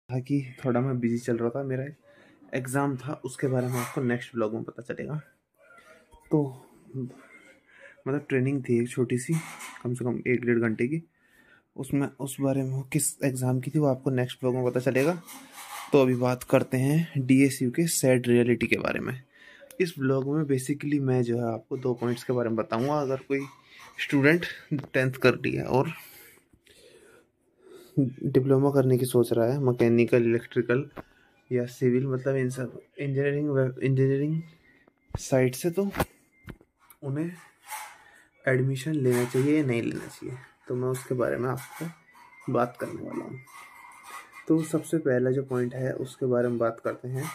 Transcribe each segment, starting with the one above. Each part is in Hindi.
था कि थोड़ा मैं बिजी चल रहा था, मेरा एग्ज़ाम था, उसके बारे में आपको नेक्स्ट ब्लॉग में पता चलेगा। तो मतलब ट्रेनिंग थी एक छोटी सी, कम से कम 1 डेढ़ घंटे की। उसमें उस बारे में किस एग्ज़ाम की थी वो आपको नेक्स्ट ब्लॉग में पता चलेगा। तो अभी बात करते हैं डीएसयू के सैड रियलिटी के बारे में। इस ब्लॉग में बेसिकली मैं जो है आपको 2 पॉइंट्स के बारे में बताऊंगा। अगर कोई स्टूडेंट 10th कर लिया और डिप्लोमा करने की सोच रहा है, मैकेनिकल, इलेक्ट्रिकल या सिविल, मतलब इन सब इंजीनियरिंग साइड से, तो उन्हें एडमिशन लेना चाहिए या नहीं लेना चाहिए, तो मैं उसके बारे में आपको बात करने वाला हूँ। तो सबसे पहला जो पॉइंट है उसके बारे में बात करते हैं,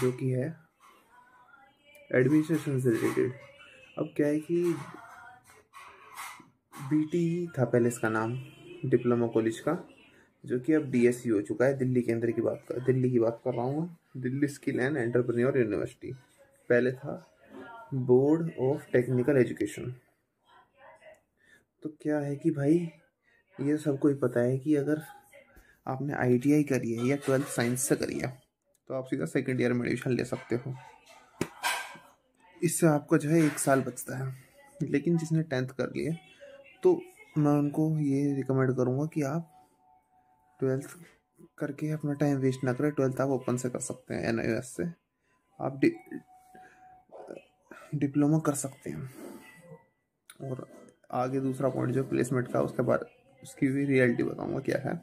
जो कि है एडमिनिस्ट्रेशन से रिलेटेड। अब क्या है कि बीटी था पहले इसका नाम, डिप्लोमा कॉलेज का, जो कि अब डीएसयू हो चुका है। दिल्ली की बात कर रहा हूँ मैं, Delhi skill and entrepreneur university. पहले था बोर्ड ऑफ टेक्निकल एजुकेशन। तो क्या है कि भाई, ये सबको ही पता है कि अगर आपने आईटीआई करी है या 12th साइंस से करी है तो आप सीधा सेकेंड ईयर में एडमिशन ले सकते हो। इससे आपका जो है 1 साल बचता है। लेकिन जिसने 10th कर लिया तो मैं उनको ये रिकमेंड करूँगा कि आप 12th करके अपना टाइम वेस्ट ना करें। 12th आप ओपन से कर सकते हैं, एनआईएस से आप डिप्लोमा कर सकते हैं। और आगे दूसरा पॉइंट जो प्लेसमेंट का, उसके बाद उसकी भी रियलिटी बताऊंगा क्या है।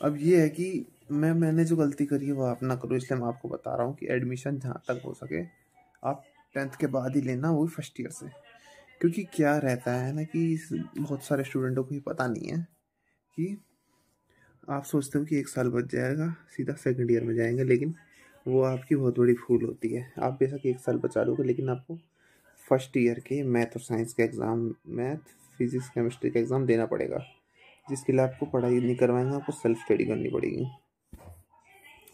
अब ये है कि मैंने जो गलती करी है वो आप ना करो, इसलिए मैं आपको बता रहा हूँ कि एडमिशन जहाँ तक हो सके आप 10th के बाद ही लेना, वो भी फर्स्ट ईयर से। क्योंकि क्या रहता है ना कि बहुत सारे स्टूडेंटों को ये पता नहीं है कि आप सोचते हो कि 1 साल बच जाएगा, सीधा सेकंड ईयर में जाएंगे, लेकिन वो आपकी बहुत बड़ी भूल होती है। आप बेशक 1 साल बचा लोगे, लेकिन आपको फर्स्ट ईयर के मैथ और साइंस के एग्ज़ाम, मैथ, फिजिक्स, केमिस्ट्री का एग्ज़ाम देना पड़ेगा, जिसके लिए आपको पढ़ाई नहीं करवाएंगे, आपको सेल्फ स्टडी करनी पड़ेगी।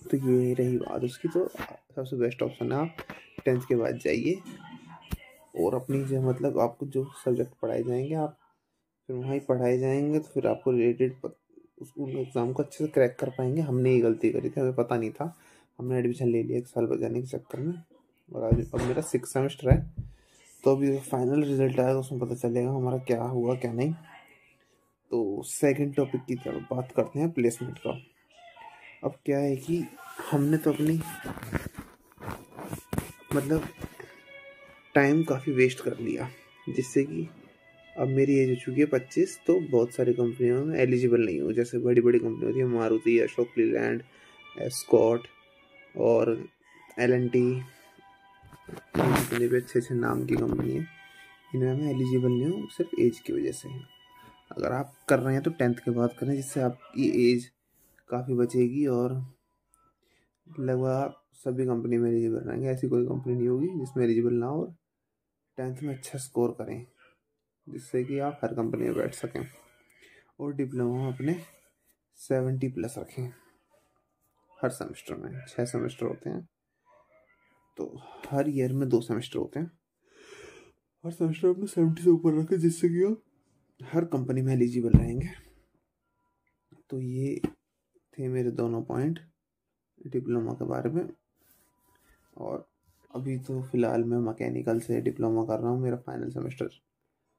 तो ये रही बात उसकी। तो सबसे बेस्ट ऑप्शन है आप 10th के बाद जाइए और अपनी जो मतलब आपको जो सब्जेक्ट पढ़ाए जाएंगे आप फिर वहाँ ही पढ़ाए जाएंगे, तो फिर आपको रिलेटेड उस एग्ज़ाम को अच्छे से क्रैक कर पाएंगे। हमने ये गलती करी थी, हमें पता नहीं था, हमने एडमिशन ले लिया 1 साल बचाने के चक्कर में। और आज अब मेरा 6th सेमेस्टर है, तो अभी फाइनल रिजल्ट आएगा, उसमें पता चलेगा हमारा क्या हुआ क्या नहीं। तो सेकंड टॉपिक की तरफ बात करते हैं, प्लेसमेंट का। अब क्या है कि हमने तो अपनी मतलब टाइम काफ़ी वेस्ट कर लिया, जिससे कि अब मेरी एज हो चुकी है 25, तो बहुत सारी कंपनियों में एलिजिबल नहीं हूँ। जैसे बड़ी बड़ी कंपनी होती है, मारुति, अशोक लीलैंड, एस्कॉट और एल&टी, जितने भी अच्छे अच्छे नाम की कंपनी है, इनमें मैं एलिजिबल नहीं हूँ, सिर्फ एज की वजह से। अगर आप कर रहे हैं तो 10th के बाद करें, जिससे आपकी एज काफ़ी बचेगी और लगभग आप सभी कंपनी में एलिजिबल रहेंगे। ऐसी कोई कंपनी नहीं होगी जिसमें एलिजिबल ना हो। 10th में अच्छा स्कोर करें, जिससे कि आप हर कंपनी में बैठ सकें। और डिप्लोमा अपने 70+ रखें। हर सेमेस्टर में 6 सेमेस्टर होते हैं, तो हर ईयर में 2 सेमेस्टर होते हैं। हर सेमेस्टर अपने 70 से ऊपर रखें, जिससे कि आप हर कंपनी में एलिजिबल रहेंगे। तो ये थे मेरे दोनों पॉइंट डिप्लोमा के बारे में। और अभी तो फ़िलहाल मैं मैकेनिकल से डिप्लोमा कर रहा हूँ, मेरा फाइनल सेमेस्टर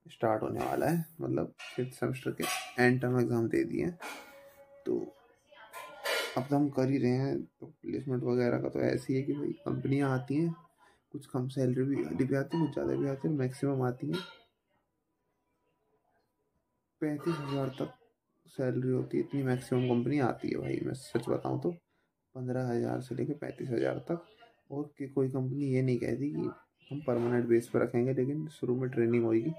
स्टार्ट होने वाला है, मतलब 5th सेमेस्टर के एंड टर्म एग्ज़ाम दे दिए हैं। तो अब तो हम कर ही रहे हैं। तो प्लेसमेंट वगैरह का तो ऐसी है कि भाई कंपनियाँ आती हैं, कुछ कम सैलरी भी भी आती है, कुछ ज़्यादा भी आती है। मैक्सिमम आती है 35,000 तक सैलरी होती है, इतनी मैक्सिमम कंपनी आती है भाई। मैं सच बताऊँ तो 15,000 से लेकर 35,000 तक। और कि कोई कंपनी ये नहीं कहती कि हम परमानेंट बेस पर रखेंगे, लेकिन शुरू में ट्रेनिंग होगी।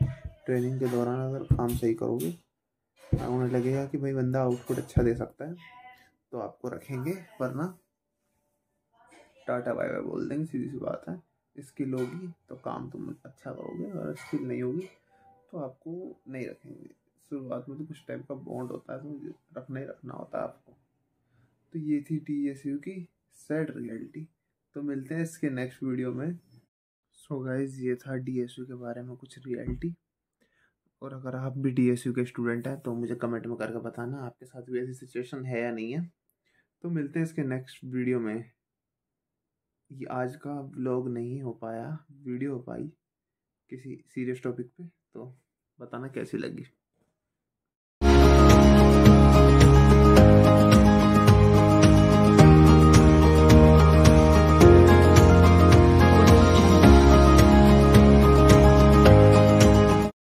ट्रेनिंग के दौरान अगर काम सही करोगे, उन्हें लगेगा कि भाई बंदा आउटपुट अच्छा दे सकता है, तो आपको रखेंगे, वरना टाटा बाय बाय बोल देंगे। सीधी सी बात है। स्किल होगी तो काम तुम अच्छा करोगे, और स्किल नहीं होगी तो आपको नहीं रखेंगे। शुरुआत में तो कुछ टाइप का बॉन्ड होता है, तो रखना ही रखना होता है आपको। तो ये थी डीएसयू की सैड रियलिटी। तो मिलते हैं इसके नेक्स्ट वीडियो में। सो गाइज, ये था डीएसयू के बारे में कुछ रियलिटी। और अगर आप भी डीएसयू के स्टूडेंट हैं तो मुझे कमेंट में करके बताना आपके साथ भी ऐसी सिचुएशन है या नहीं है। तो मिलते हैं इसके नेक्स्ट वीडियो में। ये आज का व्लॉग नहीं हो पाया, वीडियो हो पाई किसी सीरियस टॉपिक पे, तो बताना कैसी लगी।